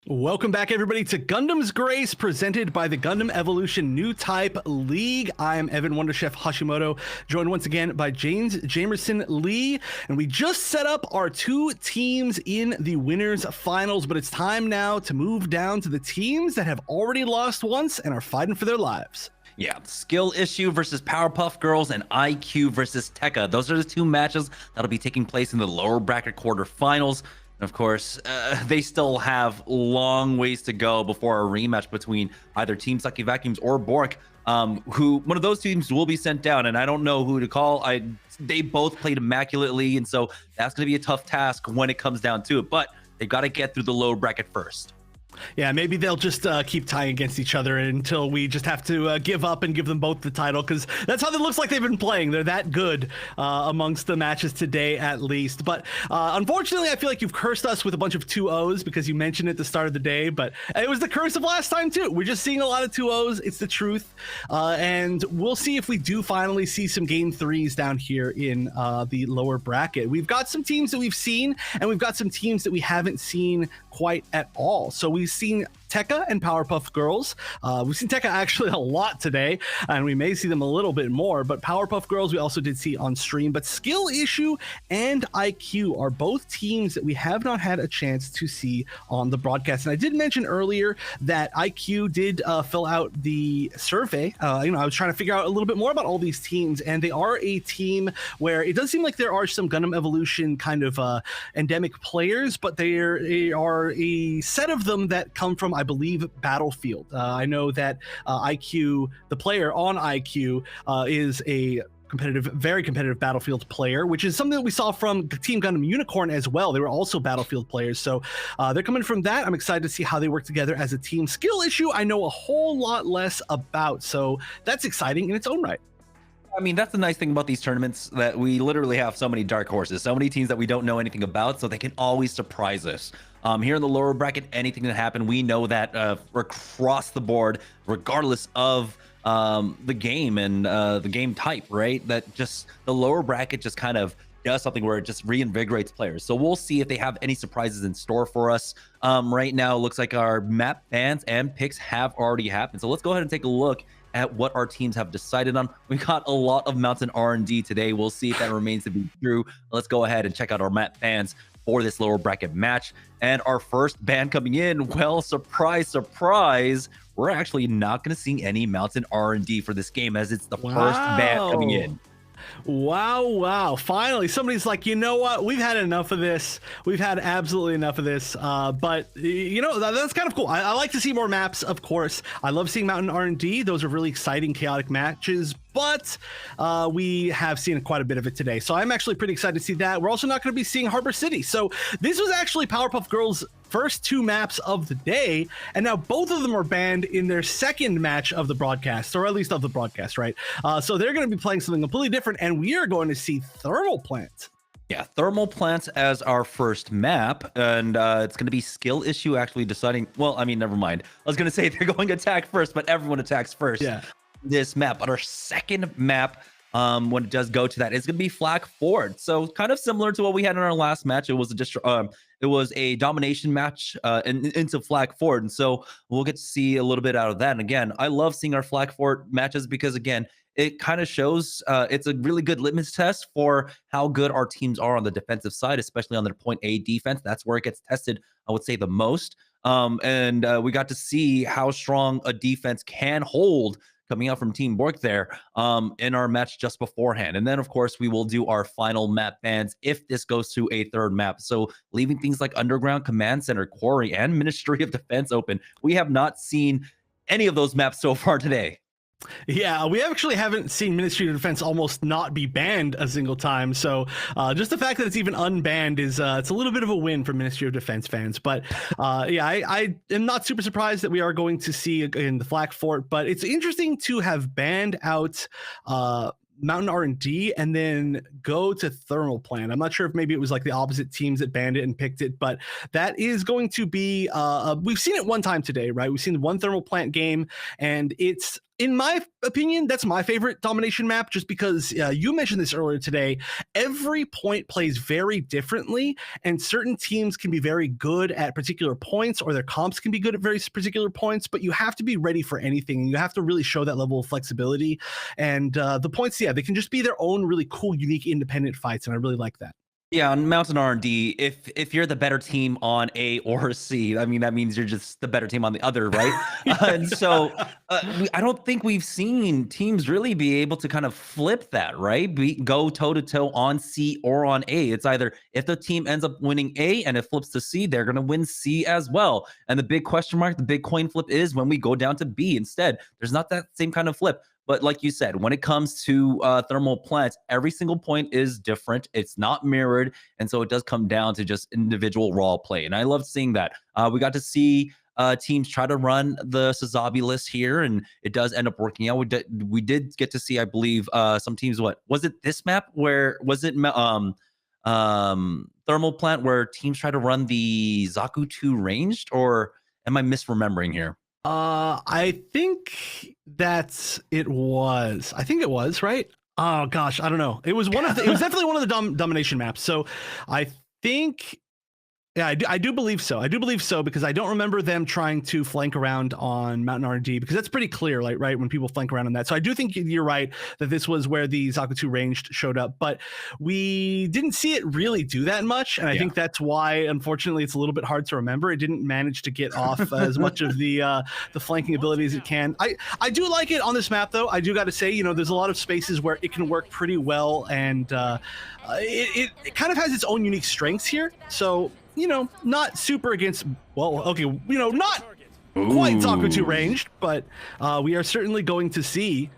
Welcome back, everybody, to Gundam's Grace, presented by the Gundam Evolution New Type League. I am Evan Wonderchef Hashimoto, joined once again by James Jamerson Lee, and we just set up our two teams in the winners finals, but it's time now to move down to the teams that have already lost once and are fighting for their lives. Yeah, Skill Issue versus Powerpuff Girls and IQ versus Tekka. Those are the two matches that'll be taking place in the lower bracket quarterfinals. Of course, they still have long ways to go before a rematch between either Team Sucky Vacuums or Bork. Who one of those teams will be sent down, and I don't know who to call. They both played immaculately, and so that's going to be a tough task when it comes down to it. But they've got to get through the low bracket first. Yeah, maybe they'll just keep tying against each other until we just have to give up and give them both the title, because that's how it looks like they've been playing. They're that good amongst the matches today, at least. But unfortunately, I feel like you've cursed us with a bunch of 2-0s because you mentioned it at the start of the day, but it was the curse of last time too. We're just seeing a lot of 2-0s. It's the truth. And we'll see if we do finally see some game 3s down here in the lower bracket. We've got some teams that we've seen, and we've got some teams that we haven't seen quite at all. So we've seen Tekka and Powerpuff Girls. We've seen Tekka actually a lot today, and we may see them a little bit more, but Powerpuff Girls we also did see on stream. But Skill Issue and IQ are both teams that we have not had a chance to see on the broadcast. And I did mention earlier that IQ did fill out the survey. I was trying to figure out a little bit more about all these teams, and they are a team where it does seem like there are some Gundam Evolution kind of endemic players, but they are a set of them that come from, I believe, Battlefield. I know that IQ, the player on IQ, is a very competitive Battlefield player, which is something that we saw from Team Gundam Unicorn as well. They were also Battlefield players, so they're coming from that. I'm excited to see how they work together as a team. Skill Issue, I know a whole lot less about, so that's exciting in its own right. I mean, that's the nice thing about these tournaments, that we literally have so many dark horses, so many teams that we don't know anything about, so they can always surprise us. Here in the lower bracket, anything can happen. We know that across the board, regardless of the game and the game type, right? That just the lower bracket just kind of does something where it just reinvigorates players. So we'll see if they have any surprises in store for us. Right now, it looks like our map bans and picks have already happened. So let's go ahead and take a look at what our teams have decided on. We got a lot of mountain R&D today. We'll see if that remains to be true. Let's go ahead and check out our map bans for this lower bracket match. And our first ban coming in, well, surprise, surprise, we're actually not going to see any mountain R&D for this game, as it's the first ban coming in. Wow. Finally, somebody's like, you know what? We've had enough of this. We've had absolutely enough of this. But, that's kind of cool. I like to see more maps, of course. I love seeing Mountain R&D. Those are really exciting, chaotic matches. But we have seen quite a bit of it today. So I'm actually pretty excited to see that. We're also not going to be seeing Harbor City. So this was actually Powerpuff Girls' first 2 maps of the day, and now both of them are banned in their second match of the broadcast, or at least of the broadcast, right? So they're going to be playing something completely different, and we are going to see Thermal Plant. Yeah, Thermal Plants as our first map, and it's going to be Skill Issue actually deciding. Well, I mean, never mind. I was going to say they're going to attack first, but everyone attacks first. Yeah. This map, but our second map, when it does go to that, it's going to be Flak Fort. So kind of similar to what we had in our last match. It was a domination match into Flak Fort, and so we'll get to see a little bit out of that. And again, I love seeing our Flak Fort matches because, again, it kind of shows it's a really good litmus test for how good our teams are on the defensive side, especially on their point A defense. That's where it gets tested, I would say, the most. And we got to see how strong a defense can hold coming out from Team Bork there in our match just beforehand. And then, of course, we will do our final map bans if this goes to a third map. So leaving things like Underground, Command Center, Quarry, and Ministry of Defense open. We have not seen any of those maps so far today. Yeah, we actually haven't seen Ministry of Defense almost not be banned a single time. So just the fact that it's even unbanned is it's a little bit of a win for Ministry of Defense fans. But I am not super surprised that we are going to see in the Flak Fort. But it's interesting to have banned out Mountain R&D and then go to Thermal Plant. I'm not sure if maybe it was like the opposite teams that banned it and picked it, but that is going to be we've seen it one time today, right? We've seen one Thermal Plant game, and it's in my opinion, that's my favorite domination map, just because you mentioned this earlier today. Every point plays very differently, and certain teams can be very good at particular points, or their comps can be good at very particular points, but you have to be ready for anything, and you have to really show that level of flexibility. And the points, yeah, they can just be their own really cool, unique, independent fights, and I really like that. Yeah, on Mountain R&D, if you're the better team on A or C, I mean, that means you're just the better team on the other, right? And so I don't think we've seen teams really be able to kind of flip that, right? Go toe-to-toe on C or on A. It's either if the team ends up winning A and it flips to C, they're going to win C as well. And the big question mark, the big coin flip is when we go down to B instead. There's not that same kind of flip. But like you said, when it comes to thermal plants, every single point is different. It's not mirrored. And so it does come down to just individual raw play. And I love seeing that. We got to see teams try to run the Sazabi list here, and it does end up working out. We did get to see, I believe, some teams, what was it, this map? Where was it thermal plant where teams try to run the Zaku 2 ranged, or am I misremembering here? I think that's it was. I think it was, right? Oh gosh, I don't know. It was it was definitely one of the domination maps. So I think, yeah, I do believe so. I do believe so, because I don't remember them trying to flank around on Mountain R&D, because that's pretty clear, like, right, when people flank around on that. So I do think you're right that this was where the Zaku 2 ranged showed up, but we didn't see it really do that much, and I think that's why, unfortunately, it's a little bit hard to remember. It didn't manage to get off as much of the flanking ability as it can. I do like it on this map, though. I do got to say, you know, there's a lot of spaces where it can work pretty well, and it kind of has its own unique strengths here. So, you know, not super against, well, okay, you know, not quite Zaku 2 ranged, but we are certainly going to see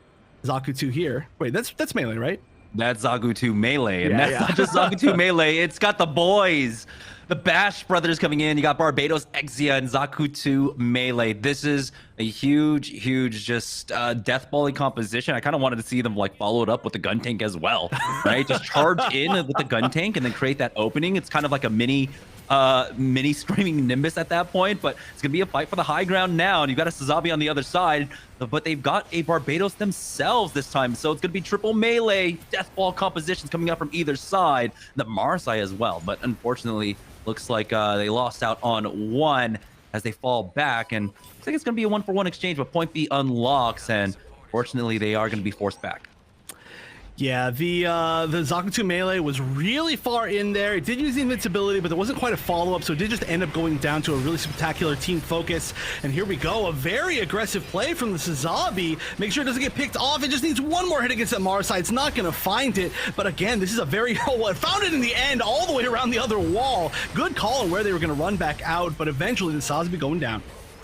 Zaku 2 here. Wait, that's melee, right? That's Zaku 2 melee, and that's not just Zaku 2 melee. It's got the boys, the Bash brothers coming in. You got Barbados, Exia, and Zaku 2 melee. This is a huge just death bally composition. I kind of wanted to see them like follow it up with the gun tank as well, right? Just charge in with the gun tank and then create that opening. It's kind of like a mini screaming Nimbus at that point, but it's gonna be a fight for the high ground now, and you've got a Sazabi on the other side, but they've got a Barbados themselves this time, so it's gonna be triple melee death ball compositions coming out from either side, the Marsai as well. But unfortunately, looks like they lost out on one as they fall back, and looks like it's gonna be a 1-for-1 exchange, but point B unlocks, and fortunately they are gonna be forced back. Yeah, the Zaku 2 melee was really far in there. It did use the invincibility, but there wasn't quite a follow-up, so it did just end up going down to a really spectacular team focus. And here we go, a very aggressive play from the Sazabi. Make sure it doesn't get picked off. It just needs one more hit against that Marsai. It's not going to find it. But again, this is a very, well, found it in the end, all the way around the other wall. Good call on where they were going to run back out, but eventually the Sazabi going down.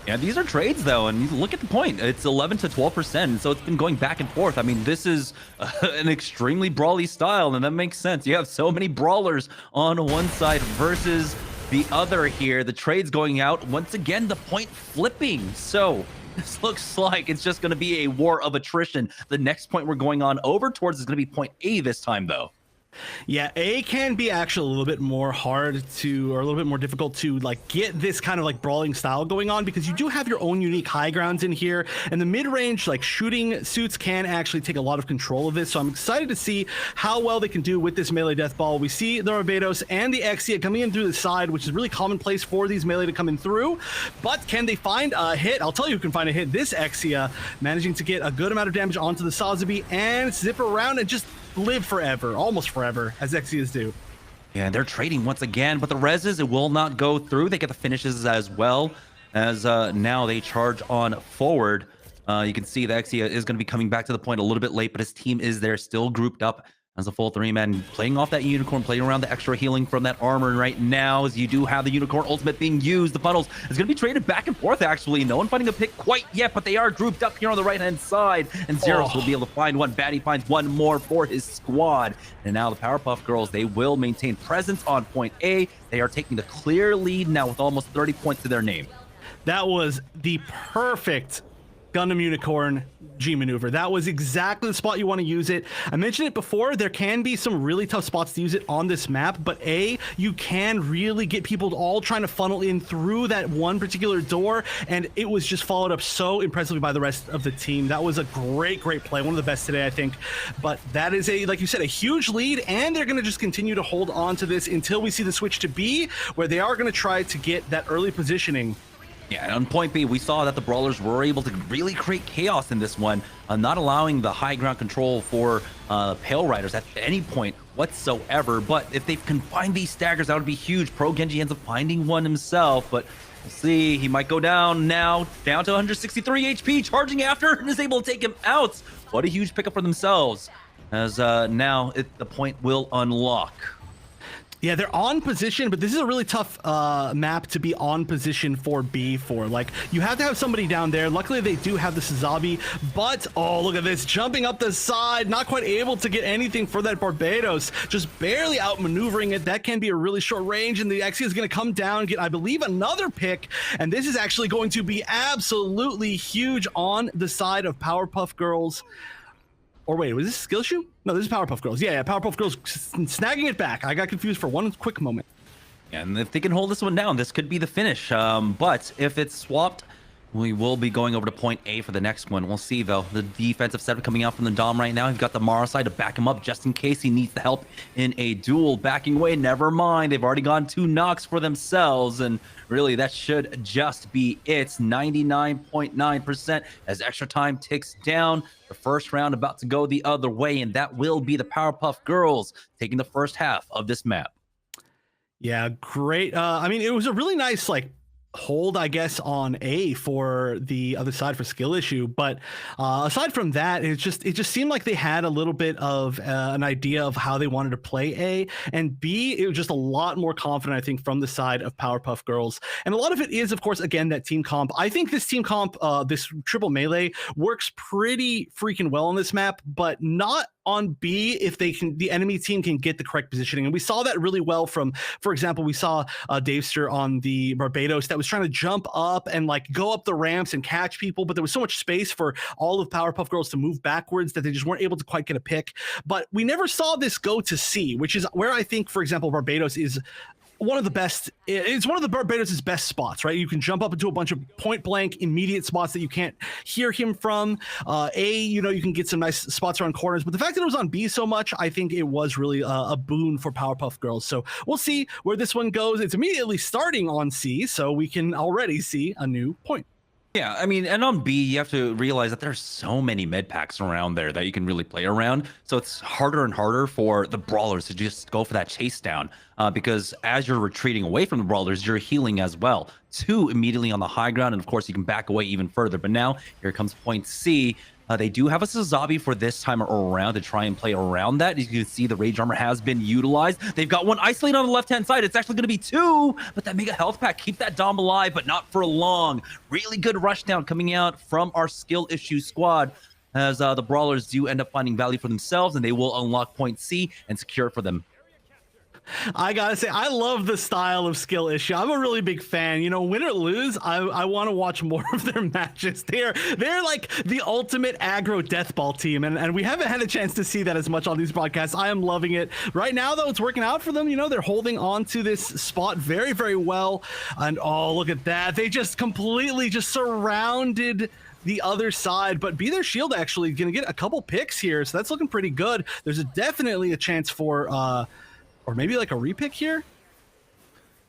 Yeah, these are trades, though, and look at the point. It's 11 to 12%, so it's been going back and forth. I mean, this is an extremely brawly style, and that makes sense. You have so many brawlers on one side versus the other here. The trades going out. Once again, the point flipping. So this looks like it's just going to be a war of attrition. The next point we're going on over towards is going to be point A this time, though. Yeah, A can be actually a little bit more hard to, or a little bit more difficult to like get this kind of like brawling style going on, because you do have your own unique high grounds in here, and the mid-range like shooting suits can actually take a lot of control of this. So I'm excited to see how well they can do with this melee death ball. We see the Barbados and the Exia coming in through the side, which is really commonplace for these melee to come in through, but can they find a hit? I'll tell you who can find a hit. This Exia managing to get a good amount of damage onto the Sazabi and zip around and just live forever, almost forever, as Exias do. Yeah, they're trading once again, but the reses, it will not go through. They get the finishes as well, as now they charge on forward. You can see the Exia is going to be coming back to the point a little bit late, but his team is there, still grouped up as a full 3-man, playing off that Unicorn, playing around the extra healing from that armor right now, as you do have the Unicorn ultimate being used. The funnels is going to be traded back and forth, actually. No one finding a pick quite yet, but they are grouped up here on the right-hand side, and Zeros will be able to find one. Batty finds one more for his squad. And now the Powerpuff Girls, they will maintain presence on point A. They are taking the clear lead now with almost 30 points to their name. That was the perfect Gundam Unicorn G maneuver. That was exactly the spot you want to use it. I mentioned it before, there can be some really tough spots to use it on this map, but you can really get people all trying to funnel in through that one particular door, and it was just followed up so impressively by the rest of the team. That was a great play, one of the best today, I think. But that is like you said, a huge lead, and they're going to just continue to hold on to this until we see the switch to B, where they are going to try to get that early positioning. Yeah, and on point B, we saw that the Brawlers were able to really create chaos in this one, not allowing the high ground control for Pale Riders at any point whatsoever. But if they can find these staggers, that would be huge. Pro Genji ends up finding one himself, but we'll see. He might go down now, down to 163 HP, charging after, and is able to take him out. What a huge pickup for themselves, as now the point will unlock. Yeah, they're on position, but this is a really tough map to be on position for B for. Like, you have to have somebody down there. Luckily, they do have the Suzabi, but, oh, look at this. Jumping up the side, not quite able to get anything for that Barbados. Just barely outmaneuvering it. That can be a really short range, and the XE is going to come down and get, I believe, another pick, and this is actually going to be absolutely huge on the side of Powerpuff Girls. Or wait, was this skill issue? No, this is Powerpuff Girls. Yeah, Powerpuff Girls snagging it back. I got confused for one quick moment. And if they can hold this one down, this could be the finish. But if it's swapped, we will be going over to point A for the next one. We'll see, though. The defensive setup coming out from the Dom right now. He's got the Mara side to back him up just in case he needs the help in a duel. Backing away, never mind. They've already gone 2 knocks for themselves. And really, that should just be it. 99.9% as extra time ticks down. The first round about to go the other way, and that will be the Powerpuff Girls taking the first half of this map. Yeah, great. I mean, it was a really nice, like, hold, I guess, on A for the other side for skill issue, but aside from that, it just seemed like they had a little bit of an idea of how they wanted to play A, and B, it was just a lot more confident, I think, from the side of Powerpuff Girls. And a lot of it is, of course, again, that team comp. I think this team comp, this triple melee, works pretty freaking well on this map, but not on B if the enemy team can get the correct positioning. And we saw that really well from, for example, we saw Davester on the Barbados that was trying to jump up and like go up the ramps and catch people, but there was so much space for all of Powerpuff Girls to move backwards that they just weren't able to quite get a pick. But we never saw this go to C, which is where I think, for example, Barbados is one of the best. It's one of the Barbados' best spots, right? You can jump up into a bunch of point blank immediate spots that you can't hear him from. You can get some nice spots around corners, but the fact that it was on B so much, I think it was really a boon for Powerpuff Girls. So we'll see where this one goes. It's immediately starting on C, so we can already see a new point. Yeah, I mean, and on B, you have to realize that there's so many med packs around there that you can really play around. So it's harder and harder for the Brawlers to just go for that chase down because as you're retreating away from the Brawlers, you're healing as well. 2 immediately on the high ground, and of course, you can back away even further. But now, here comes point C. They do have a Suzabi for this time around to try and play around that. As you can see, the Rage Armor has been utilized. They've got one isolated on the left-hand side. It's actually going to be 2, but that Mega Health Pack, keep that Dom alive, but not for long. Really good rushdown coming out from our skill issue squad as the Brawlers do end up finding value for themselves, and they will unlock point C and secure it for them. I gotta say, I love the style of skill issue. I'm a really big fan. You know, win or lose, I want to watch more of their matches. They're like the ultimate aggro deathball team, and we haven't had a chance to see that as much on these broadcasts. I am loving it. Right now, though, it's working out for them. You know, they're holding on to this spot very, very well. And oh, look at that. They just completely just surrounded the other side, but Be Their Shield actually gonna get a couple picks here, so that's looking pretty good. There's definitely a chance for or maybe like a repick here.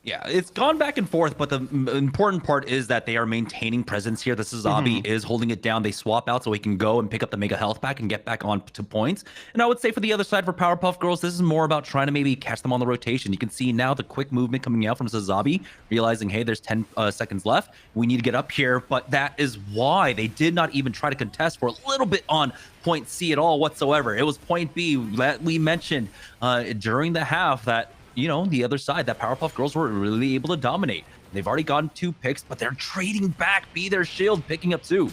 Yeah, it's gone back and forth, but the important part is that they are maintaining presence here. The Suzabi is holding it down. They swap out so he can go and pick up the Mega Health Pack and get back on to points. And I would say for the other side, for Powerpuff Girls, this is more about trying to maybe catch them on the rotation. You can see now the quick movement coming out from Suzabi, realizing, hey, there's 10 seconds left. We need to get up here, but that is why they did not even try to contest for a little bit on point C at all whatsoever. It was point B that we mentioned during the half that, you know, the other side, that Powerpuff Girls were really able to dominate. They've already gotten 2 picks, but they're trading back. Be Their Shield, picking up 2.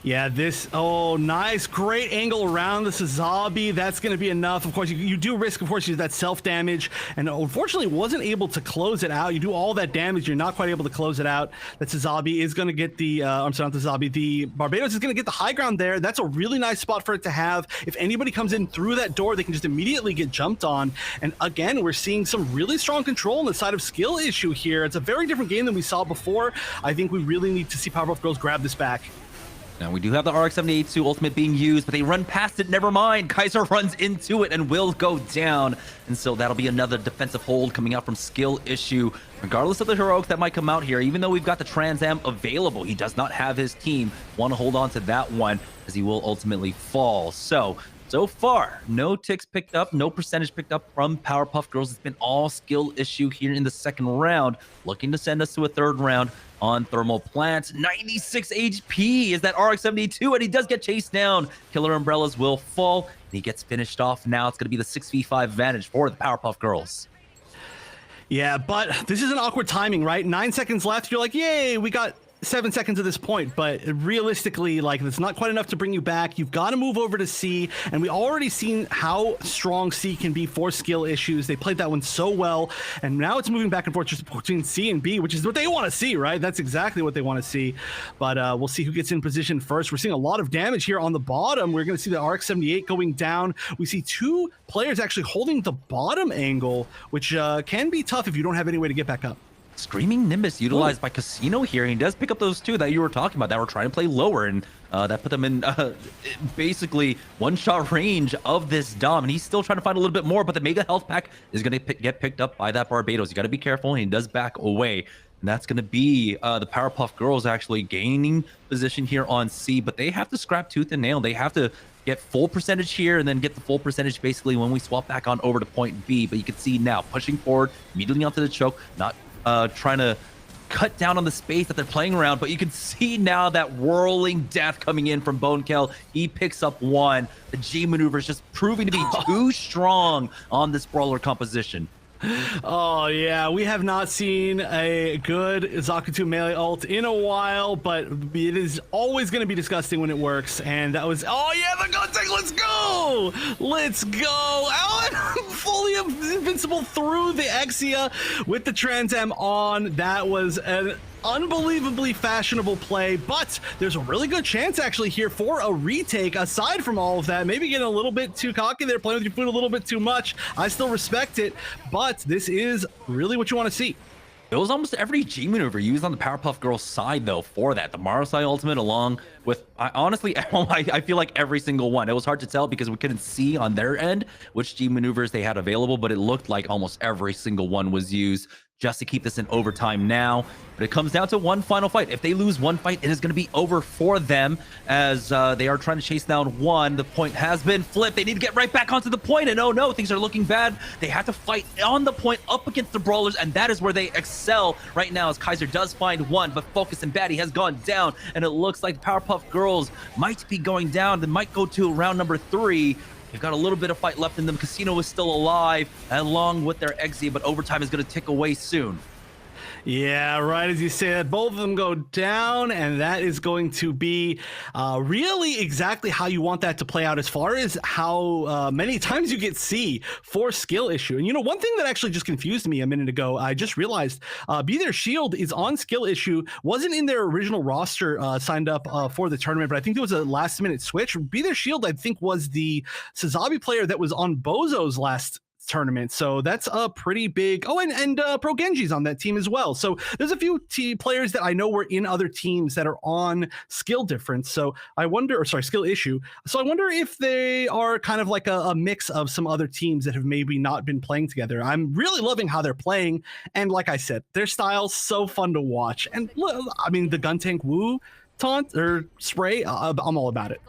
Yeah, oh, nice. Great angle around the Sazabi. That's going to be enough. Of course, you do risk, of course, that self-damage, and unfortunately wasn't able to close it out. You do all that damage, you're not quite able to close it out. That Sazabi is going to get I'm sorry, not the Sazabi. The Barbados is going to get the high ground there. That's a really nice spot for it to have. If anybody comes in through that door, they can just immediately get jumped on. And again, we're seeing some really strong control on the side of skill issue here. It's a very different game than we saw before. I think we really need to see Powerpuff Girls grab this back. Now we do have the RX-78 ultimate being used, but they run past it. Never mind. Kaiser runs into it and will go down. And so that'll be another defensive hold coming out from skill issue. Regardless of the heroics that might come out here, even though we've got the Trans Am available, he does not have his team. Want to hold on to that one as he will ultimately fall. So far, no ticks picked up, no percentage picked up from Powerpuff Girls. It's been all skill issue here in the second round, looking to send us to a third round on Thermal Plant. 96 HP is that RX-72, and he does get chased down. Killer Umbrellas will fall, and he gets finished off. Now it's going to be the 6v5 advantage for the Powerpuff Girls. Yeah, but this is an awkward timing, right? 9 seconds left. You're like, yay, we got 7 seconds at this point, but realistically, like, it's not quite enough to bring you back. You've got to move over to C, and we already seen how strong C can be for skill issues. They played that one so well, and now it's moving back and forth just between C and B, which is what they want to see, right? That's exactly what they want to see. But we'll see who gets in position first. We're seeing a lot of damage here on the bottom. We're going to see the RX-78 going down. We see 2 players actually holding the bottom angle, which can be tough if you don't have any way to get back up. Screaming Nimbus utilized by Casino here. He does pick up those 2 that you were talking about that were trying to play lower, and that put them in basically one-shot range of this Dom, and he's still trying to find a little bit more, but the Mega Health Pack is going to get picked up by that Barbados. You got to be careful, and he does back away, and that's going to be the Powerpuff Girls actually gaining position here on C, but they have to scrap tooth and nail. They have to get full percentage here and then get the full percentage basically when we swap back on over to point B, but you can see now pushing forward immediately onto the choke, not trying to cut down on the space that they're playing around, but you can see now that whirling death coming in from Bonekill. He picks up 1. The G maneuver is just proving to be too strong on this brawler composition. Oh yeah, we have not seen a good Zakuto melee ult in a while, but it is always going to be disgusting when it works. And that was, oh yeah, the Gundam, let's go! Let's go! Oh, fully invincible through the Exia with the Trans Am on. That was an unbelievably fashionable play, but there's a really good chance actually here for a retake. Aside from all of that, maybe getting a little bit too cocky there, playing with your food a little bit too much. I still respect it, but this is really what you want to see. It was almost every G maneuver used on the Powerpuff Girls side, though, for that. The Marasai ultimate, along with, honestly, I feel like every single one. It was hard to tell because we couldn't see on their end which G maneuvers they had available, but it looked like almost every single one was used just to keep this in overtime now. But it comes down to one final fight. If they lose one fight, it is going to be over for them as they are trying to chase down 1. The point has been flipped. They need to get right back onto the point, and oh no, things are looking bad. They have to fight on the point up against the brawlers, and that is where they excel right now as Kaiser does find 1, but Focus and Batty has gone down, and it looks like Powerpuff Girls might be going down. They might go to round number 3. They've got a little bit of fight left in them. Casino is still alive, along with their Exia, but overtime is going to tick away soon. Yeah, right as you say that, both of them go down, and that is going to be really exactly how you want that to play out as far as how many times you get C for skill issue. And you know, one thing that actually just confused me a minute ago, I just realized Be Their Shield is on skill issue, wasn't in their original roster signed up for the tournament, but I think there was a last minute switch. Be Their Shield, I think, was the Sazabi player that was on Bozo's last tournament, so that's a pretty big. Oh, and Pro Genji's on that team as well. So there's a few players that I know were in other teams that are on skill difference. So I wonder, or sorry, skill issue. So I wonder if they are kind of like a mix of some other teams that have maybe not been playing together. I'm really loving how they're playing, and like I said, their style's so fun to watch. And I mean, the Guntank Woo taunt or spray, I'm all about it.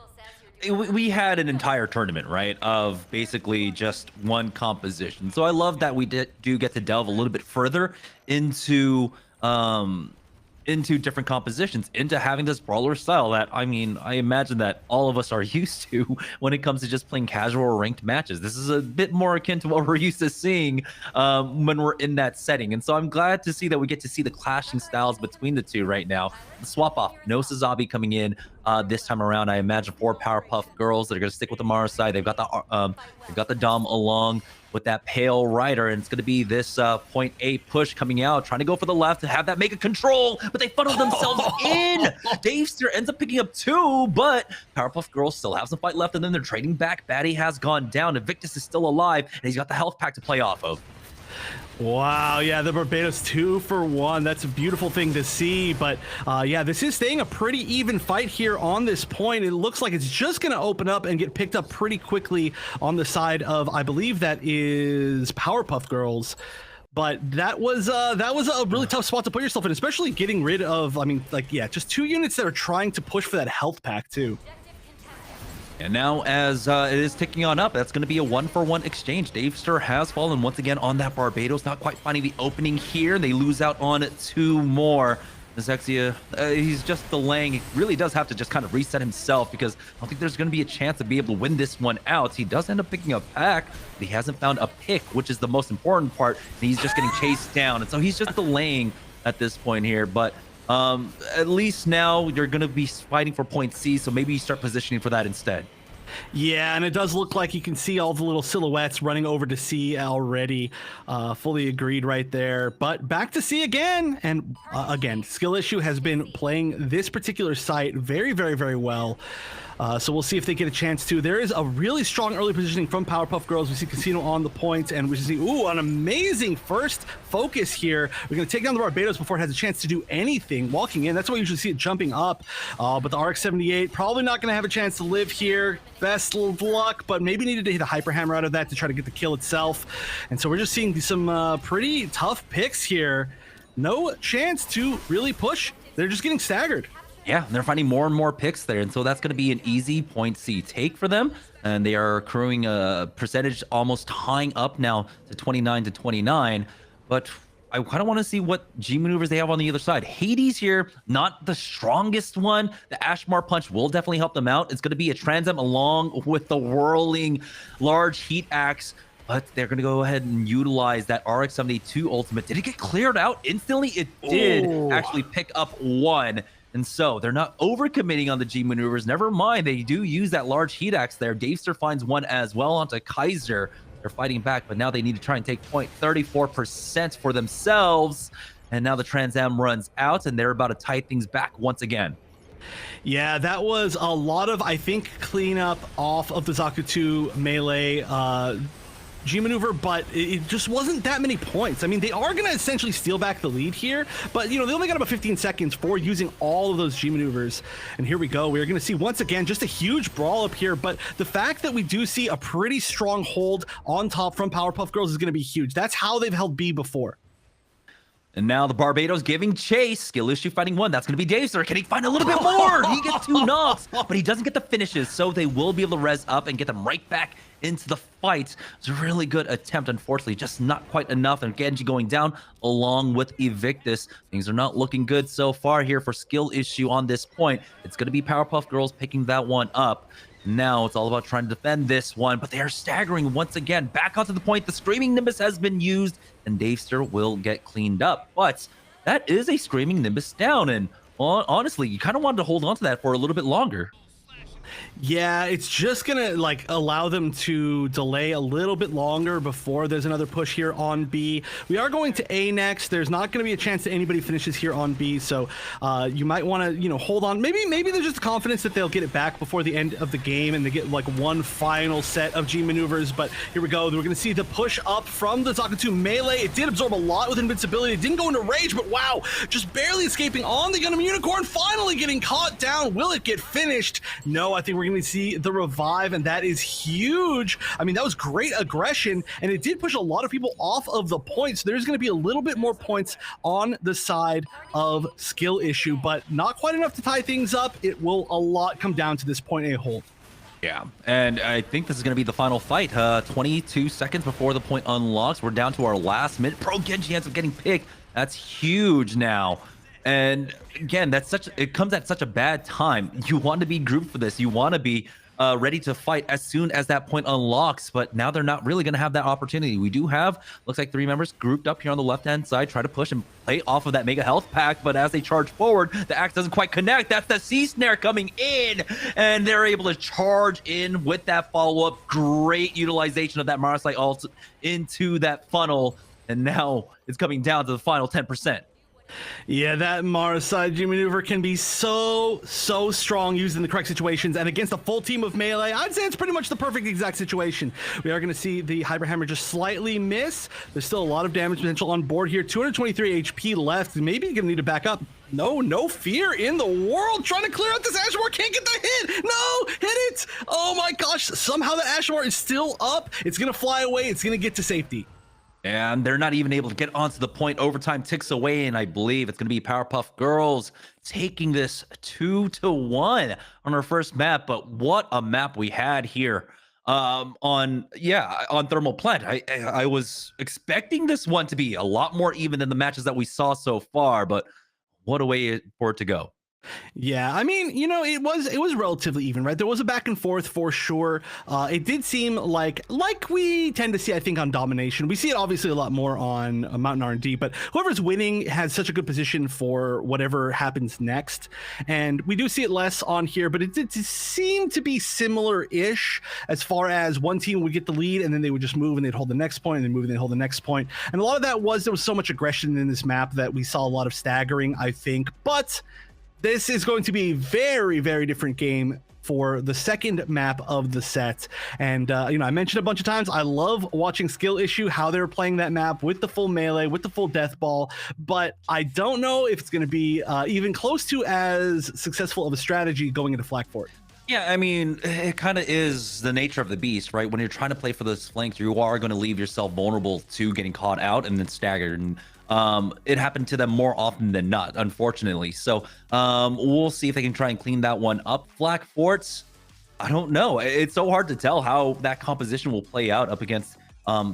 We had an entire tournament, right, of basically just one composition. So I love that we do get to delve a little bit further into into different compositions, into having this brawler style that, I mean, I imagine that all of us are used to when it comes to just playing casual or ranked matches. This is a bit more akin to what we're used to seeing when we're in that setting. And so I'm glad to see that we get to see the clashing styles between the two right now. The swap off, no Sazabi coming in this time around. I imagine 4 Powerpuff girls that are going to stick with the Mara side. They've got the Dom along with that Pale Rider, and it's going to be this point A push coming out, trying to go for the left to have that make a control, but they funnel themselves in. Davester ends up picking up 2, but Powerpuff Girls still have some fight left, and then they're trading back. Batty has gone down, Invictus is still alive, and he's got the health pack to play off of. Wow, yeah, the Barbados 2 for 1. That's a beautiful thing to see. But yeah, this is staying a pretty even fight here on this point. It looks like it's just going to open up and get picked up pretty quickly on the side of, I believe that is Powerpuff Girls. But that was a really tough spot to put yourself in, especially getting rid of, I mean, like, yeah, just 2 units that are trying to push for that health pack too. And now, as it is ticking on up, that's going to be a 1-for-1 exchange. Davester has fallen once again on that Barbados, not quite finding the opening here. They lose out on 2 more. Zexia, he's just delaying. He really does have to just kind of reset himself, because I don't think there's going to be a chance to be able to win this one out. He does end up picking a pack, but he hasn't found a pick, which is the most important part. And he's just getting chased down. And so he's just delaying at this point here. But at least now you're going to be fighting for point C, so maybe you start positioning for that instead. Yeah, and it does look like you can see all the little silhouettes running over to C already. Fully agreed right there. But back to C again. And again, Skill Issue has been playing this particular site very, very, very well. So we'll see if they get a chance to. There is a really strong early positioning from Powerpuff Girls. We see Casino on the points, and we see, ooh, an amazing first focus here. We're going to take down the Barbados before it has a chance to do anything. Walking in, that's why you usually see it jumping up. But the RX-78 probably not going to have a chance to live here. Best of luck, but maybe needed to hit a Hyper Hammer out of that to try to get the kill itself. And so we're just seeing some pretty tough picks here. No chance to really push. They're just getting staggered. Yeah, and they're finding more and more picks there, and so that's going to be an easy point C take for them, and they are accruing a percentage almost tying up now to 29-29, but I kind of want to see what G maneuvers they have on the other side. Hades here, not the strongest one. The Ashmar Punch will definitely help them out. It's going to be a Transam along with the whirling large heat axe, but they're going to go ahead and utilize that RX-72 ultimate. Did it get cleared out instantly? It did actually pick up 1. And so they're not overcommitting on the G maneuvers. Never mind, they do use that large heat axe there. Davester finds 1 as well onto Kaiser. They're fighting back, but now they need to try and take 34% for themselves. And now the Trans Am runs out, and they're about to tie things back once again. Yeah, that was a lot of, I think, cleanup off of the Zaku 2 melee G maneuver, but it just wasn't that many points. I mean, they are going to essentially steal back the lead here, but you know, they only got about 15 seconds for using all of those G maneuvers. And here we go. We're going to see once again just a huge brawl up here, but the fact that we do see a pretty strong hold on top from Powerpuff Girls is going to be huge. That's how they've held B before. And now the Barbados giving chase. Skill Issue fighting 1. That's going to be Davester. Can he find a little bit more? He gets 2 knocks, but he doesn't get the finishes, so they will be able to res up and get them right back into the fight. It's a really good attempt, unfortunately, just not quite enough. And Genji going down along with Evictus. Things are not looking good so far here for Skill Issue on this point. It's going to be Powerpuff Girls picking that one up. Now it's all about trying to defend this one, but they are staggering once again. Back onto the point. The Screaming Nimbus has been used, and Davester will get cleaned up. But that is a Screaming Nimbus down, and honestly, you kind of wanted to hold on to that for a little bit longer. Yeah, it's just gonna like allow them to delay a little bit longer before there's another push here on B. We are going to A next. There's not going to be a chance that anybody finishes here on B, so you might want to, you know, hold on. Maybe there's just confidence that they'll get it back before the end of the game and they get like one final set of G maneuvers. But here we go. We're going to see the push up from the Zaku 2 melee. It did absorb a lot with invincibility. It didn't go into rage, but wow, just barely escaping on the Gundam Unicorn. Finally getting caught down. Will it get finished? No, I think we're going to see the revive, and that is huge. I mean, that was great aggression, and it did push a lot of people off of the points. So there's going to be a little bit more points on the side of Skill Issue, but not quite enough to tie things up. It will a lot come down to this point A hold. Yeah, and I think this is going to be the final fight. 22 seconds before the point unlocks. We're down to our last minute. Pro Genji ends up getting picked. That's huge now. And again, it comes at such a bad time. You want to be grouped for this. You want to be ready to fight as soon as that point unlocks, but now they're not really going to have that opportunity. We do have, looks like 3 members grouped up here on the left-hand side, try to push and play off of that mega health pack, but as they charge forward, the axe doesn't quite connect. That's the C-snare coming in, and they're able to charge in with that follow-up. Great utilization of that Marasite ult into that funnel, and now it's coming down to the final 10%. Yeah, that Marasite maneuver can be so strong used in the correct situations, and against a full team of melee, I'd say it's pretty much the perfect exact situation. We are going to see the Hyper Hammer just slightly miss. There's still a lot of damage potential on board here. 223 HP left. Maybe you're going to need to back up. No fear in the world. Trying to clear out this Ashmore. Can't get the hit. No, hit it. Oh my gosh. Somehow the Ashmore is still up. It's going to fly away. It's going to get to safety. And they're not even able to get onto the point. Overtime ticks away, and I believe it's going to be Powerpuff Girls taking this 2-1 on our first map. But what a map we had here on Thermal Plant. I was expecting this one to be a lot more even than the matches that we saw so far, but what a way for it to go. Yeah, I mean, you know, it was relatively even, right? There was a back and forth for sure. It did seem like we tend to see, I think, on Domination. We see it obviously a lot more on Mountain R&D, but whoever's winning has such a good position for whatever happens next. And we do see it less on here, but it did seem to be similar-ish as far as one team would get the lead and then they would just move and they'd hold the next point and then move and they'd hold the next point. And a lot of that there was so much aggression in this map that we saw a lot of staggering, I think. But this is going to be a very, very different game for the second map of the set. And, you know, I mentioned a bunch of times, I love watching Skill Issue, how they're playing that map with the full melee, with the full death ball, but I don't know if it's going to be even close to as successful of a strategy going into Flak Fort. Yeah, I mean, it kind of is the nature of the beast, right? When you're trying to play for those flanks, you are going to leave yourself vulnerable to getting caught out and then staggered. And it happened to them more often than not, unfortunately. So we'll see if they can try and clean that one up. Flak Forts, I don't know. It's so hard to tell how that composition will play out up against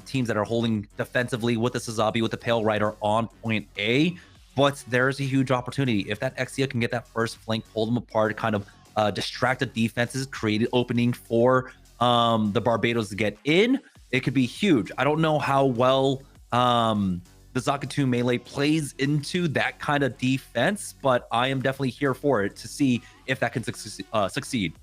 teams that are holding defensively with the Sazabi, with the Pale Rider on point A. But there's a huge opportunity. If that Exia can get that first flank, pull them apart, kind of distracted defenses, created opening for the Barbados to get in, it could be huge. I don't know how well the Zakatu melee plays into that kind of defense, but I am definitely here for it to see if that can succeed.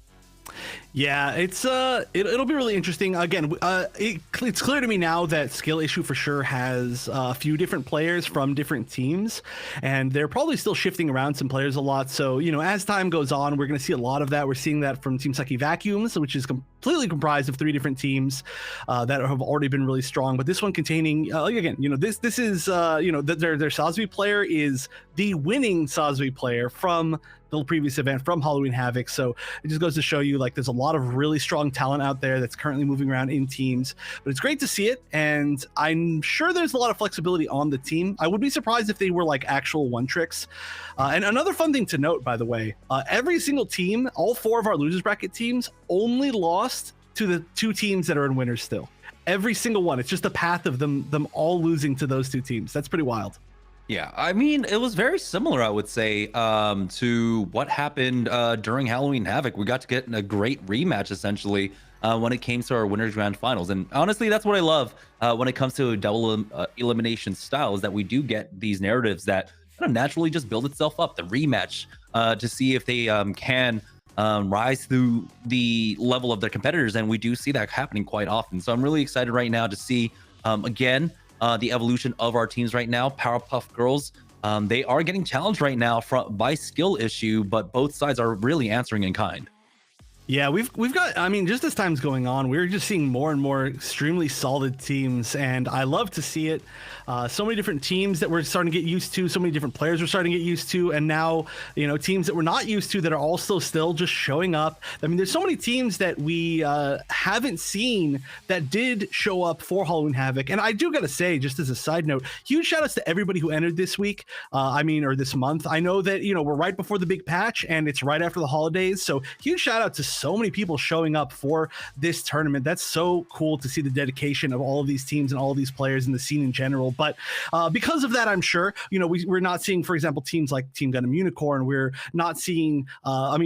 Yeah, it'll be really interesting. Again, it's clear to me now that Skill Issue for sure has a few different players from different teams, and they're probably still shifting around some players a lot. So, you know, as time goes on, we're going to see a lot of that. We're seeing that from Team Saki Vacuums, which is completely comprised of 3 different teams that have already been really strong. But this one containing, again, you know, this is, you know, their Sazvi player is the winning Sazvi player from the previous event, from Halloween Havoc. So it just goes to show you, like, there's a lot of really strong talent out there that's currently moving around in teams, but it's great to see it. And I'm sure there's a lot of flexibility on the team. I would be surprised if they were like actual one tricks. And another fun thing to note, by the way, every single team, all 4 of our losers bracket teams, only lost to the 2 teams that are in winners still. Every single one. It's just the path of them all losing to those 2 teams. That's pretty wild. Yeah, I mean, it was very similar, I would say, to what happened during Halloween Havoc. We got to get a great rematch, essentially, when it came to our Winners Grand Finals. And honestly, that's what I love when it comes to double elimination styles, that we do get these narratives that kind of naturally just build itself up. The rematch to see if they can rise through the level of their competitors. And we do see that happening quite often. So I'm really excited right now to see, again, the evolution of our teams right now. Powerpuff Girls, they are getting challenged right now by Skill Issue, but both sides are really answering in kind. Yeah, we've got, I mean, just as time's going on, we're just seeing more and more extremely solid teams, and I love to see it. So many different teams that we're starting to get used to, so many different players we're starting to get used to, and now, you know, teams that we're not used to that are also still just showing up. I mean, there's so many teams that we haven't seen that did show up for Halloween Havoc, and I do gotta say, just as a side note, huge shout outs to everybody who entered this week, or this month. I know that, you know, we're right before the big patch, and it's right after the holidays, so huge shout out to so many people showing up for this tournament. That's so cool to see the dedication of all of these teams and all of these players in the scene in general. But because of that, I'm sure, you know, we're not seeing, for example, teams like Team Gundam Unicorn. We're not seeing,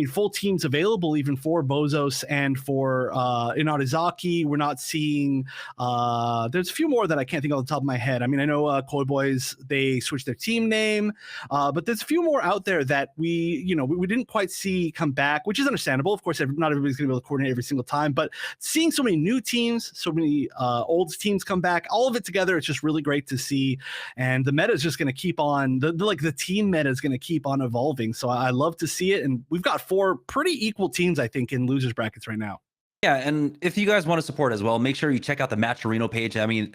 full teams available even for Bozos and for Inarizaki. We're not seeing, there's a few more that I can't think off the top of my head. I mean, I know Koi Boys, they switched their team name, but there's a few more out there that we didn't quite see come back, which is understandable. Of course, not everybody's going to be able to coordinate every single time, but seeing so many new teams, so many old teams come back, all of it together, it's just really great to see. And the meta is just going to keep on, the team meta is going to keep on evolving. So I love to see it. And we've got 4 pretty equal teams, I think, in losers brackets right now. Yeah, and if you guys want to support as well, make sure you check out the Matcherino page. I mean,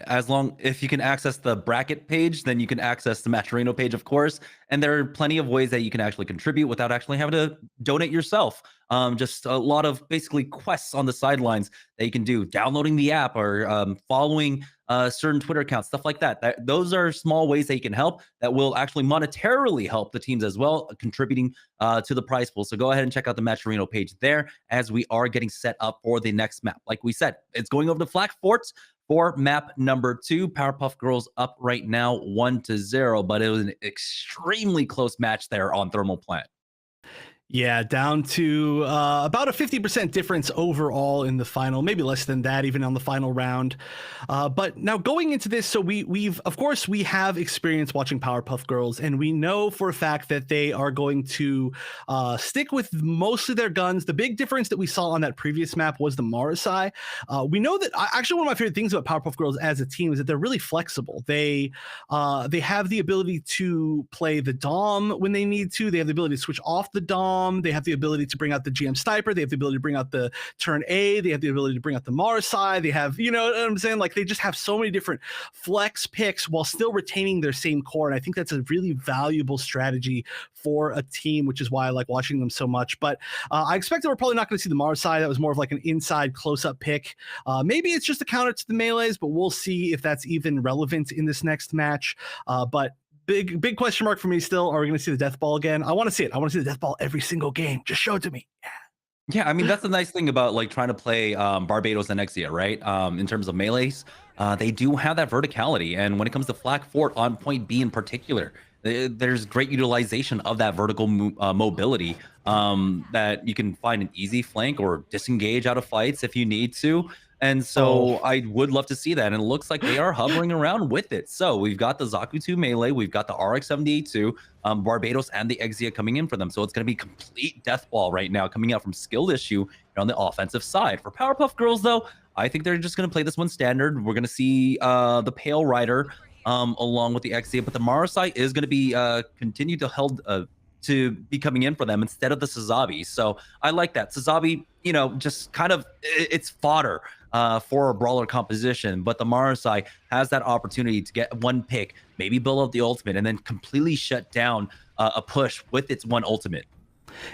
if you can access the bracket page, then you can access the Matcherino page, of course. And there are plenty of ways that you can actually contribute without actually having to donate yourself. Just a lot of basically quests on the sidelines that you can do, downloading the app or following certain Twitter accounts, stuff like that. Those are small ways that you can help that will actually monetarily help the teams as well, contributing to the prize pool. So go ahead and check out the Matcherino page there as we are getting set up for the next map. Like we said, it's going over to Flak Fort for map number 2. Powerpuff Girls up right now 1-0, but it was an extremely close match there on Thermal Plant. Yeah, down to about a 50% difference overall in the final, maybe less than that, even on the final round. But now going into this, so we have experience watching Powerpuff Girls, and we know for a fact that they are going to stick with most of their guns. The big difference that we saw on that previous map was the Marasai. We know that actually one of my favorite things about Powerpuff Girls as a team is that they're really flexible. They have the ability to play the Dom when they need to. They have the ability to switch off the Dom. They have the ability to bring out the GM Sniper. They have the ability to bring out the Turn A. They have the ability to bring out the Marasai. They have, you know what I'm saying? Like, they just have so many different flex picks while still retaining their same core. And I think that's a really valuable strategy for a team, which is why I like watching them so much. But I expect that we're probably not going to see the Marasai. That was more of like an inside close-up pick. Maybe it's just a counter to the melees, but we'll see if that's even relevant in this next match. But big question mark for me still. Are we going to see the death ball again? I want to see it. I want to see the death ball every single game. Just show it to me. Yeah, I mean, that's the nice thing about like trying to play Barbados and Exia, right? In terms of melees, they do have that verticality. And when it comes to Flak Fort on point B in particular, there's great utilization of that vertical mobility that you can find an easy flank or disengage out of fights if you need to. And so I would love to see that. And it looks like they are hovering around with it. So we've got the Zaku 2 melee, we've got the RX-78-2, Barbados, and the Exia coming in for them. So it's going to be complete death ball right now coming out from Skill Issue on the offensive side. For Powerpuff Girls, though, I think they're just going to play this one standard. We're going to see the Pale Rider along with the Exia, but the Marasai is going to be continued to be coming in for them instead of the Sazabi. So I like that. Sazabi, you know, just kind of, it's fodder for a brawler composition, but the Marasai has that opportunity to get one pick, maybe build up the ultimate, and then completely shut down a push with its one ultimate.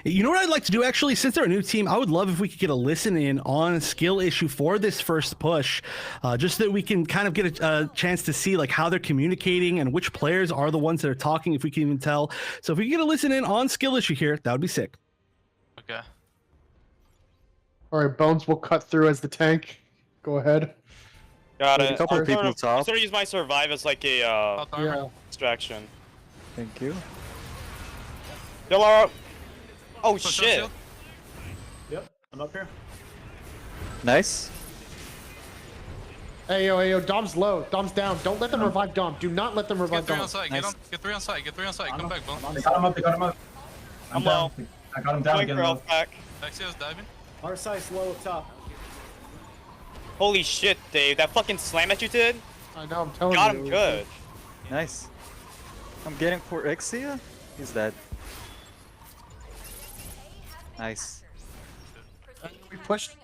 You know what I'd like to do, actually, since they're a new team, I would love if we could get a listen in on Skill Issue for this first push, just so that we can kind of get a chance to see like how they're communicating and which players are the ones that are talking, if we can even tell. So if we can get a listen in on Skill Issue here, that would be sick. Okay. All right, Bones will cut through as the tank. Go ahead. Got it. A couple of people top. I sort of use my survive as like a distraction. Thank you. Delaro. Oh shit. Yep, I'm up here. Nice. Hey yo, Dom's low. Dom's down. Don't let them revive Dom. Do not let them revive Dom. Get 3 on site. Nice. Get 3 on site. Get 3 on site. Come back, Bone. They got him up, they got him up. I'm low. I got him down again. Back. Axia's diving. Our side's low up top. Holy shit, Dave. That fucking slam that you did? I know, I'm telling you. Got him good. Nice. I'm getting for Exia. He's dead. Nice. We pushed.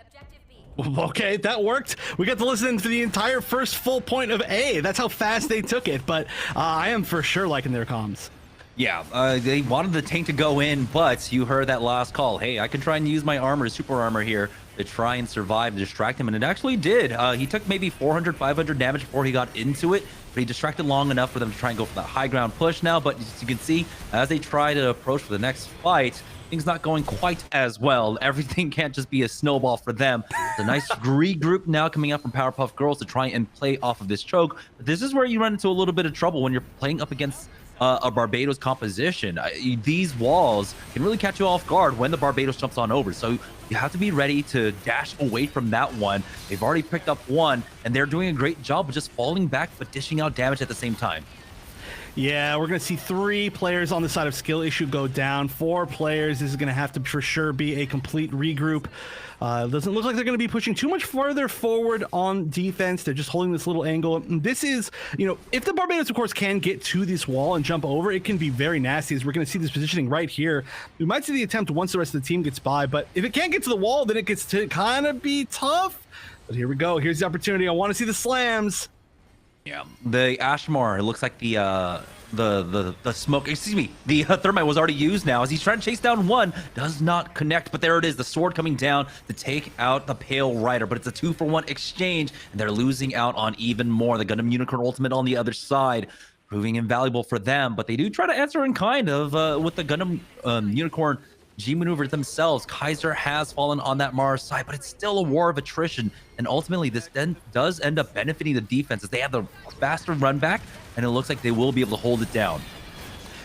Okay, that worked. We got to listen to the entire first full point of A. That's how fast they took it, but I am for sure liking their comms. Yeah, they wanted the tank to go in, but you heard that last call. Hey, I can try and use my armor, super armor here, to try and survive and distract him, and it actually did. He took maybe 400, 500 damage before he got into it, but he distracted long enough for them to try and go for that high ground push now. But as you can see, as they try to approach for the next fight, things not going quite as well. Everything can't just be a snowball for them. It's a nice regroup now coming out from Powerpuff Girls to try and play off of this choke. But this is where you run into a little bit of trouble when you're playing up against a Barbados composition. These walls can really catch you off guard when the Barbados jumps on over. So you have to be ready to dash away from that one. They've already picked up one, and they're doing a great job of just falling back but dishing out damage at the same time. Yeah, we're going to see 3 players on the side of skill issue go down. 4 players. This is going to have to for sure be a complete regroup. Doesn't look like they're going to be pushing too much further forward on defense. They're just holding this little angle. And this is, you know, if the Barbados, of course, can get to this wall and jump over, it can be very nasty, as we're going to see this positioning right here. We might see the attempt once the rest of the team gets by, but if it can't get to the wall, then it gets to kind of be tough. But here we go. Here's the opportunity. I want to see the slams. Yeah, the Ashmore, it looks like the smoke, excuse me, the thermite was already used now as he's trying to chase down one, does not connect, but there it is, the sword coming down to take out the Pale Rider, but it's a 2-for-1 exchange, and they're losing out on even more. The Gundam Unicorn Ultimate on the other side, proving invaluable for them, but they do try to answer in kind of with the Gundam Unicorn G maneuver themselves. Kaiser has fallen on that Mars side, but it's still a war of attrition. And ultimately, this then does end up benefiting the defense as they have the faster run back, and it looks like they will be able to hold it down.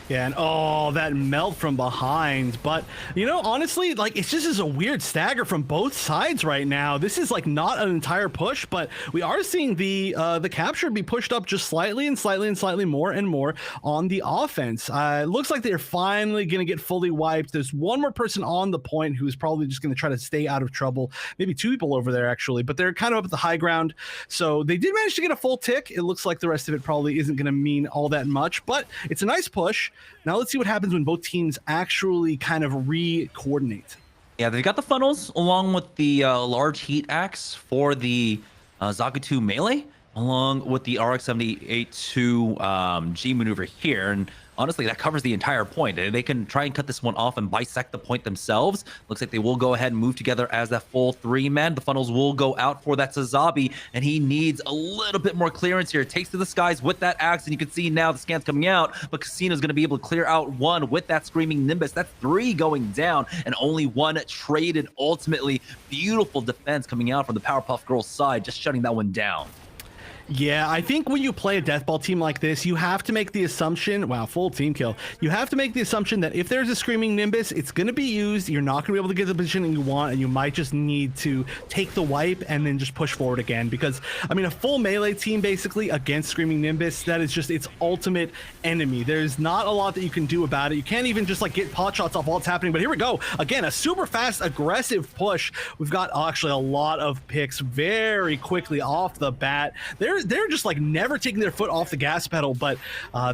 Yeah, and oh, that melt from behind. But, you know, honestly, like, it's just is a weird stagger from both sides right now. This is, like, not an entire push, but we are seeing the capture be pushed up just slightly and slightly and slightly more and more on the offense. It looks like they're finally going to get fully wiped. There's one more person on the point who's probably just going to try to stay out of trouble. Maybe 2 people over there, actually, but they're kind of up at the high ground. So they did manage to get a full tick. It looks like the rest of it probably isn't going to mean all that much, but it's a nice push. Now let's see what happens when both teams actually kind of re-coordinate. Yeah, they've got the funnels along with the large heat axe for the Zakutu melee, along with the RX-78-2 G maneuver here. And honestly, that covers the entire point. They can try and cut this one off and bisect the point themselves. Looks like they will go ahead and move together as that full 3-man. The funnels will go out for that Sazabi, and he needs a little bit more clearance here. Takes to the skies with that axe, and you can see now the scans coming out, but Casino's going to be able to clear out 1 with that Screaming Nimbus. That's 3 going down, and only 1 traded ultimately. Beautiful defense coming out from the Powerpuff Girls side, just shutting that one down. Yeah, I think when you play a deathball team like this, you have to make the assumption, wow, full team kill. You have to make the assumption that if there's a Screaming Nimbus, it's going to be used. You're not going to be able to get the positioning you want, and you might just need to take the wipe and then just push forward again. Because, I mean, a full melee team basically against Screaming Nimbus, that is just its ultimate enemy. There's not a lot that you can do about it. You can't even just like get pot shots off while it's happening. But here we go. Again, a super fast, aggressive push. We've got actually a lot of picks very quickly off the bat. They're just like never taking their foot off the gas pedal, but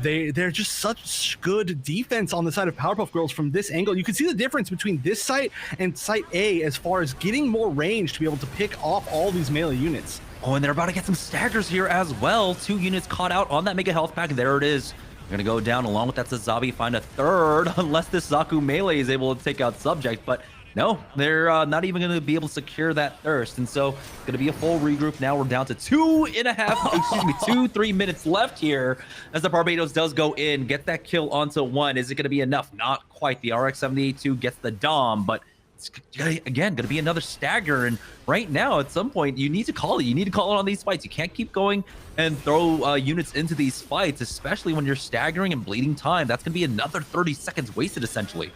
they're just such good defense on the side of Powerpuff Girls from this angle. You can see the difference between this site and site A as far as getting more range to be able to pick off all these melee units. Oh, and they're about to get some staggers here as well. 2 units caught out on that Mega Health Pack. There it is. They're going to go down along with that Sazabi, find a 3rd, unless this Zaku melee is able to take out Subject, but no, they're not even going to be able to secure that thirst. And so it's going to be a full regroup. Now we're down to 3 minutes left here as the Barbados does go in, get that kill onto 1. Is it going to be enough? Not quite. The RX-78-2 gets the Dom, but it's, again, going to be another stagger. And right now, at some point, you need to call it. You need to call it on these fights. You can't keep going and throw units into these fights, especially when you're staggering and bleeding time. That's going to be another 30 seconds wasted, essentially.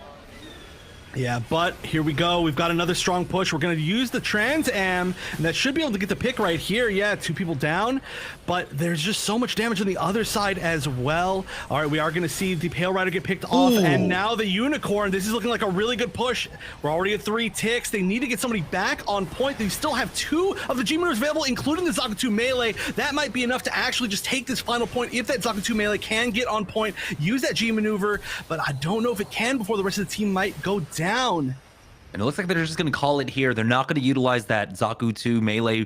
Yeah, but here we go. We've got another strong push. We're going to use the Trans Am, and that should be able to get the pick right here. Yeah, 2 people down, but there's just so much damage on the other side as well. All right, we are going to see the Pale Rider get picked off, and now the Unicorn. This is looking like a really good push. We're already at 3 ticks. They need to get somebody back on point. They still have 2 of the G maneuvers available, including the Zakutu melee. That might be enough to actually just take this final point if that Zakutu melee can get on point, use that G maneuver, but I don't know if it can before the rest of the team might go down. And it looks like they're just going to call it here. They're not going to utilize that Zakutu melee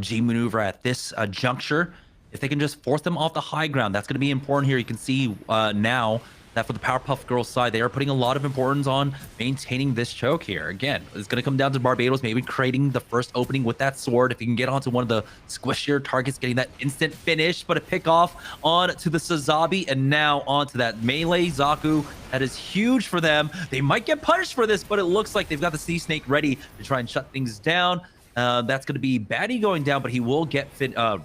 G maneuver at this juncture. If they can just force them off the high ground, that's going to be important here. You can see now that for the Powerpuff Girls side, they are putting a lot of importance on maintaining this choke here. Again, it's going to come down to Barbados maybe creating the first opening with that sword. If you can get onto one of the squishier targets, getting that instant finish, but a pick off onto the Sazabi, and now onto that melee Zaku. That is huge for them. They might get punished for this, but it looks like they've got the Sea Snake ready to try and shut things down. That's going to be Batty going down, but he will get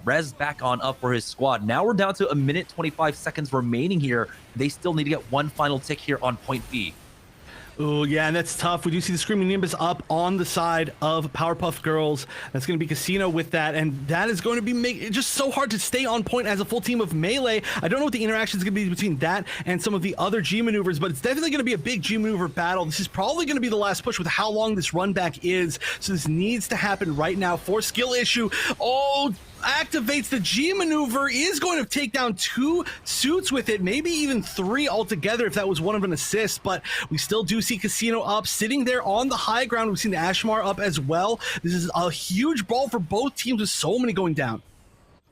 res back on up for his squad. Now we're down to 1 minute 25 seconds remaining here. They still need to get one final tick here on point B. Oh, yeah, and that's tough. We do see the Screaming Nimbus up on the side of Powerpuff Girls. That's going to be Casino with that, and that is going to be just so hard to stay on point as a full team of Melee. I don't know what the interaction is going to be between that and some of the other G maneuvers, but it's definitely going to be a big G maneuver battle. This is probably going to be the last push with how long this run back is, so this needs to happen right now for Skill Issue. Oh, activates the G maneuver, is going to take down 2 suits with it, maybe even 3 altogether if that was one of an assist, but we still do see Casino up, sitting there on the high ground. We've seen the Ashmar up as well. This is a huge brawl for both teams with so many going down.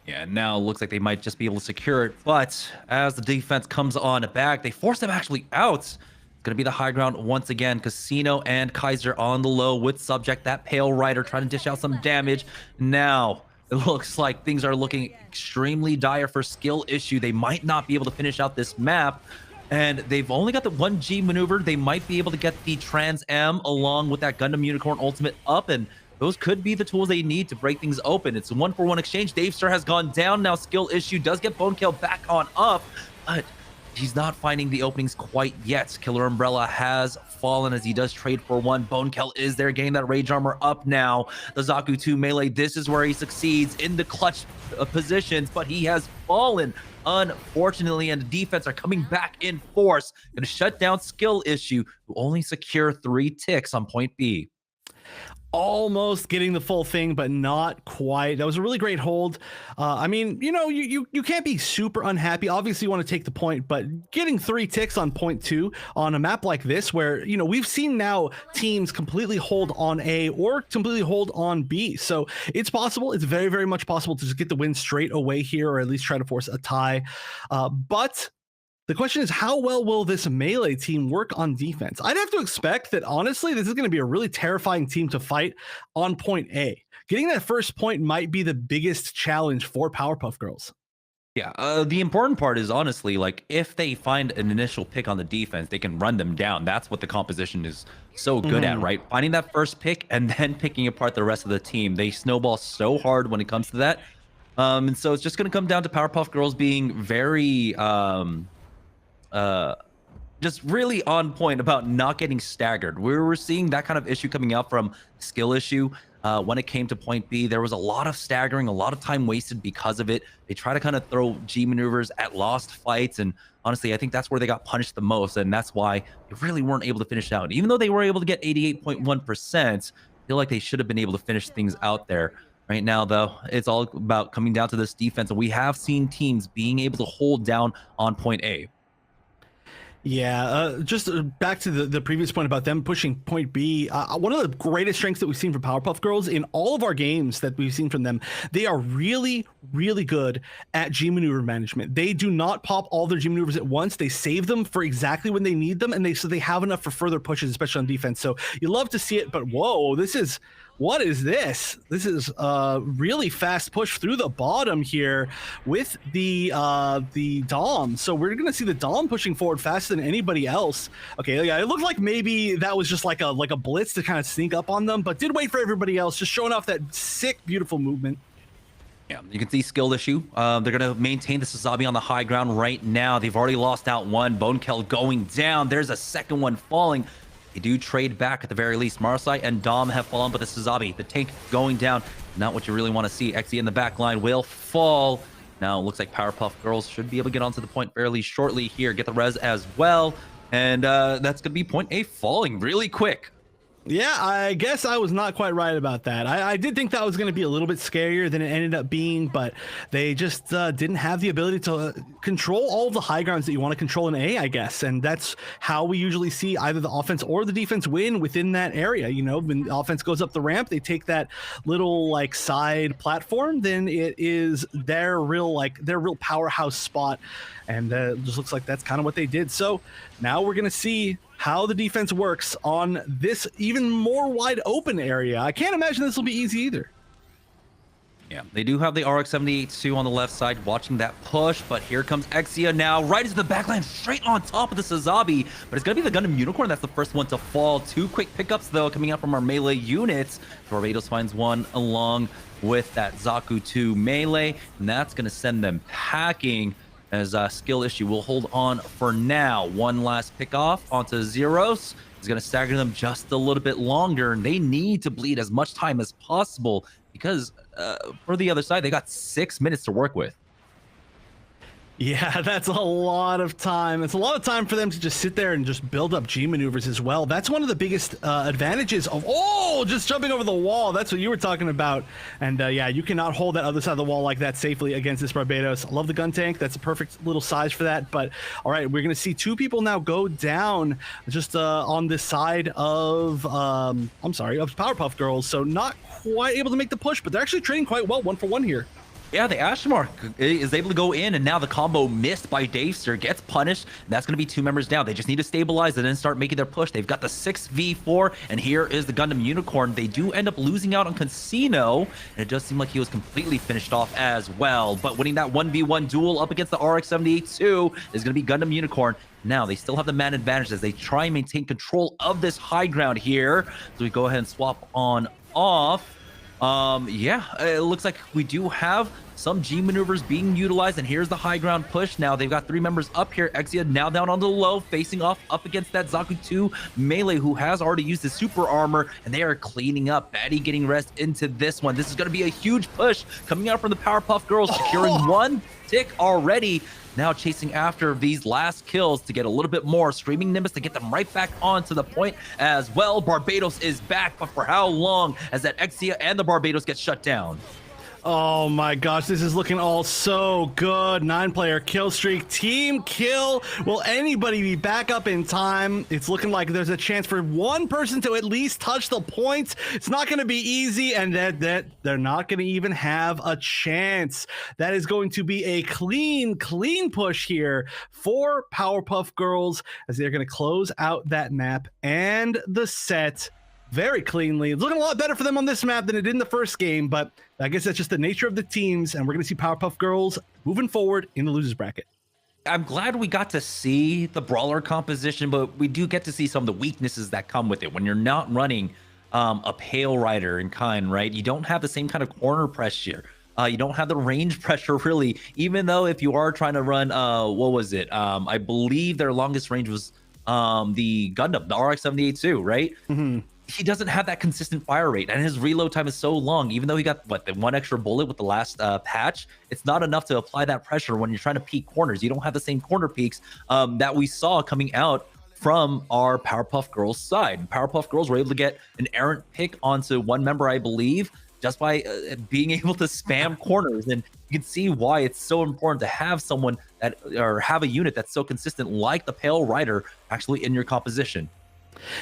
Yeah, now it looks like they might just be able to secure it, but as the defense comes on back, they force them actually out. It's going to be the high ground once again. Casino and Kaiser on the low with Subject, that Pale Rider trying to dish out some damage. Now it looks like things are looking extremely dire for Skill Issue. They might not be able to finish out this map, and they've only got the 1G maneuver. They might be able to get the Trans M along with that Gundam Unicorn Ultimate up, and those could be the tools they need to break things open. It's a 1-for-1 exchange. Davestar has gone down. Now Skill Issue does get Bone Kill back on up, but he's not finding the openings quite yet. Killer Umbrella has fallen as he does trade for 1. Bone Kill is there, getting that Rage Armor up now. The Zaku 2 melee, this is where he succeeds in the clutch positions, but he has fallen, unfortunately, and the defense are coming back in force. Gonna shut down Skill Issue, who only secure 3 ticks on point B. Almost getting the full thing, but not quite. That was a really great hold. I mean, you know, you can't be super unhappy. Obviously, you want to take the point, but getting 3 ticks on point 2 on a map like this, where, you know, we've seen now teams completely hold on A or completely hold on B. So it's possible. It's very, very much possible to just get the win straight away here, or at least try to force a tie. But the question is, how well will this Melee team work on defense? I'd have to expect that, honestly, this is going to be a really terrifying team to fight on point A. Getting that first point might be the biggest challenge for Powerpuff Girls. Yeah, the important part is, honestly, like, if they find an initial pick on the defense, they can run them down. That's what the composition is so good at, right? Finding that first pick and then picking apart the rest of the team. They snowball so hard when it comes to that. And so it's just going to come down to Powerpuff Girls being very... just really on point about not getting staggered. We were seeing that kind of issue coming out from Skill Issue. When it came to point B, there was a lot of staggering, a lot of time wasted because of it. They try to kind of throw G maneuvers at lost fights, and honestly, I think that's where they got punished the most, and that's why they really weren't able to finish out. Even though they were able to get 88.1%, I feel like they should have been able to finish things out there. Right now, though, it's all about coming down to this defense, and we have seen teams being able to hold down on point A. Yeah, just back to the previous point about them pushing point B. One of the greatest strengths that we've seen from Powerpuff Girls in all of our games that we've seen from them, they are really, really good at G maneuver management. They do not pop all their G maneuvers at once. They save them for exactly when they need them, and so they have enough for further pushes, especially on defense. So you love to see it, but whoa, what is this? This is a really fast push through the bottom here with the Dom. So we're gonna see the Dom pushing forward faster than anybody else. Okay, yeah, it looked like maybe that was just like a blitz to kind of sneak up on them, but did wait for everybody else, just showing off that sick, beautiful movement. Yeah, you can see Skill Issue. They're going to maintain the Sazabi on the high ground right now. They've already lost out 1. Bone Kill going down. There's a second one falling. They do trade back at the very least. Marseille and Dom have fallen, but the Sazabi, the tank going down, not what you really want to see. Xe in the back line will fall. Now, it looks like Powerpuff Girls should be able to get onto the point fairly shortly here, get the res as well. And that's going to be point A falling really quick. Yeah, I guess I was not quite right about that. I did think that was going to be a little bit scarier than it ended up being, but they just didn't have the ability to control all of the high grounds that you want to control in A, I guess. And that's how we usually see either the offense or the defense win within that area. You know, when the offense goes up the ramp, they take that little like side platform, then it is their real powerhouse spot. and it just looks like that's kind of what they did. So now we're going to see how the defense works on this even more wide open area. I can't imagine this will be easy either. Yeah, they do have the RX-78-2 on the left side watching that push, but here comes Exia now, right into the backline, straight on top of the Sazabi, but it's going to be the Gundam Unicorn that's the first one to fall. 2 quick pickups, though, coming out from our melee units. Barbados finds one along with that Zaku 2 melee, and that's going to send them packing as Skill Issue will hold on for now. One last pick off onto Zeros. Is going to stagger them just a little bit longer, and they need to bleed as much time as possible because for the other side, they got 6 minutes to work with. Yeah, that's a lot of time. It's a lot of time for them to just sit there and just build up G maneuvers as well. That's one of the biggest advantages of, just jumping over the wall. That's what you were talking about. And yeah, you cannot hold that other side of the wall like that safely against this Barbados. I love the gun tank. That's a perfect little size for that. But all right, we're going to see 2 people now go down just on this side of, of Powerpuff Girls. So not quite able to make the push, but they're actually trading quite well 1-for-1 here. Yeah, the Ashmark is able to go in, and now the combo missed by Davester gets punished. That's going to be 2 members down. They just need to stabilize and then start making their push. They've got the 6v4, and here is the Gundam Unicorn. They do end up losing out on Casino, and it does seem like he was completely finished off as well. But winning that 1v1 duel up against the RX-78-2 is going to be Gundam Unicorn. Now, they still have the man advantage as they try and maintain control of this high ground here. So we go ahead and swap on off. Yeah, it looks like we do have some G maneuvers being utilized, and here's the high ground push. Now they've got 3 members up here. Exia now down on the low, facing off up against that Zaku 2 melee, who has already used his super armor, and they are cleaning up. Batty getting rest into this one. This is going to be a huge push coming out from the Powerpuff Girls, securing 1 tick already. Now chasing after these last kills to get a little bit more. Screaming Nimbus to get them right back onto the point as well. Barbados is back, but for how long as that Exia and the Barbados get shut down? Oh my gosh, this is looking all so good. 9-player kill streak, team kill. Will anybody be back up in time? It's looking like there's a chance for 1 person to at least touch the points. It's not going to be easy, and that they're not going to even have a chance. That is going to be a clean push here for Powerpuff Girls as they're going to close out that map and the set very cleanly. It's looking a lot better for them on this map than it did in the first game, but I guess that's just the nature of the teams, and we're going to see Powerpuff Girls moving forward in the losers bracket. I'm glad we got to see the brawler composition, but we do get to see some of the weaknesses that come with it. When you're not running a Pale Rider in kind, right? You don't have the same kind of corner pressure. You don't have the range pressure, really, even though if you are trying to run, what was it? I believe their longest range was the Gundam, the RX-78-2, right? Mm-hmm. He doesn't have that consistent fire rate, and his reload time is so long. Even though he got the 1 extra bullet with the last patch, it's not enough to apply that pressure when you're trying to peek corners. You don't have the same corner peaks that we saw coming out from our Powerpuff Girls side. Powerpuff Girls were able to get an errant pick onto 1 member, I believe, just by being able to spam corners. And you can see why it's so important to have someone that, or have a unit that's so consistent like the Pale Rider actually in your composition.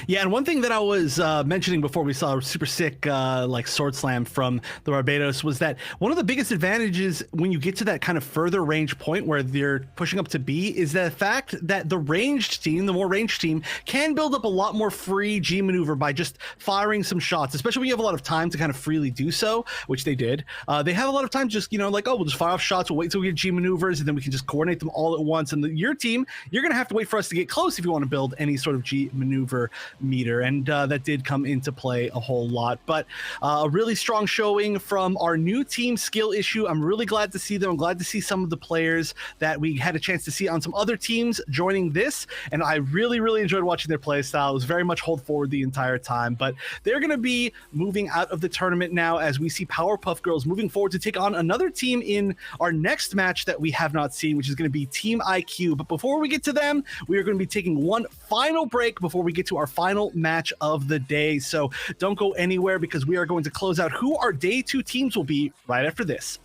Yeah, and one thing that I was mentioning before we saw a super sick like sword slam from the Barbados was that one of the biggest advantages when you get to that kind of further range point where they're pushing up to B is the fact that the ranged team, the more ranged team, can build up a lot more free G maneuver by just firing some shots, especially when you have a lot of time to kind of freely do so, which they did. They have a lot of time just, like, we'll just fire off shots, we'll wait till we get G maneuvers, and then we can just coordinate them all at once. And your team, you're going to have to wait for us to get close if you want to build any sort of G maneuver meter, and that did come into play a whole lot. But a really strong showing from our new team, Skill Issue. I'm really glad to see them. I'm glad to see some of the players that we had a chance to see on some other teams joining this, and I really enjoyed watching their play style. It was very much hold forward the entire time, but they're going to be moving out of the tournament now as we see Powerpuff Girls moving forward to take on another team in our next match that we have not seen, which is going to be Team IQ. But before we get to them, we are going to be taking one final break before we get to our final match of the day. So don't go anywhere, because we are going to close out who our day 2 teams will be right after this.